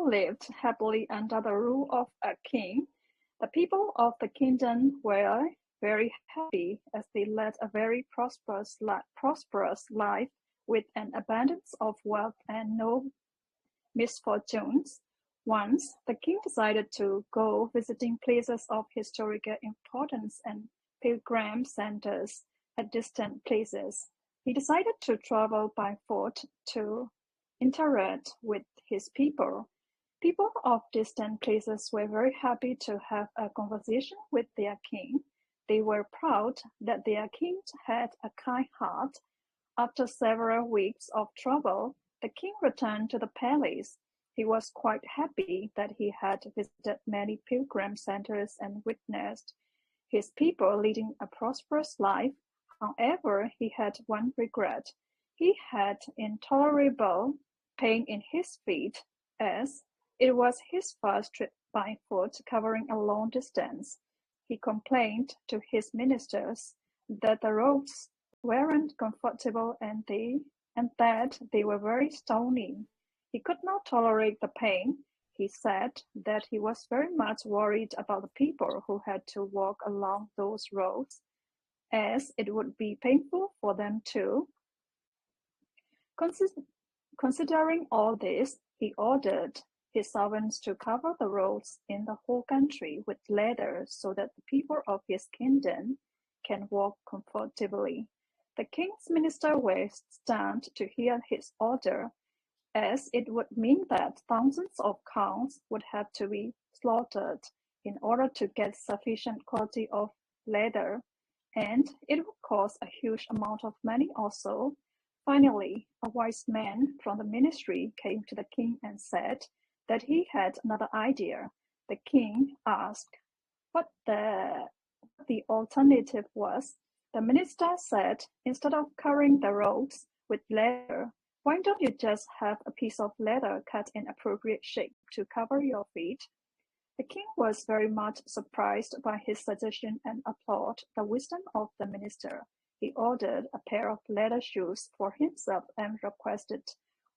people lived happily under the rule of a king. The people of the kingdom were very happy as they led a very prosperous life with an abundance of wealth and no misfortunes. Once, the king decided to go visiting places of historical importance and pilgrim centers at distant places. He decided to travel by foot to interact with his people. People of distant places were very happy to have a conversation with their king. They were proud that their king had a kind heart. After several weeks of travel, the king returned to the palace. He was quite happy that he had visited many pilgrim centers and witnessed his people leading a prosperous life. However, he had one regret. He had intolerable pain in his feet, as it was his first trip by foot covering a long distance. He complained to his ministers that the roads weren't comfortable and that they were very stony. He could not tolerate the pain. He said that he was very much worried about the people who had to walk along those roads, as it would be painful for them too. Considering all this, he ordered his servants to cover the roads in the whole country with leather so that the people of his kingdom can walk comfortably. The king's ministers were stunned to hear his order, as it would mean that thousands of cows would have to be slaughtered in order to get sufficient quantity of leather, and it would cost a huge amount of money also. Finally, a wise man from the ministry came to the king and said that he had another idea. The king asked what the alternative was. The minister said, instead of covering the roads with leather, why don't you just have a piece of leather cut in appropriate shape to cover your feet? The king was very much surprised by his suggestion and applauded the wisdom of the minister. He ordered a pair of leather shoes for himself and requested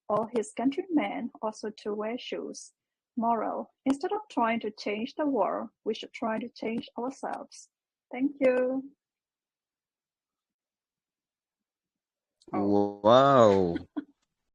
all his countrymen also to wear shoes. Moral: instead of trying to change the world, we should try to change ourselves. Thank you. Oh, Wow.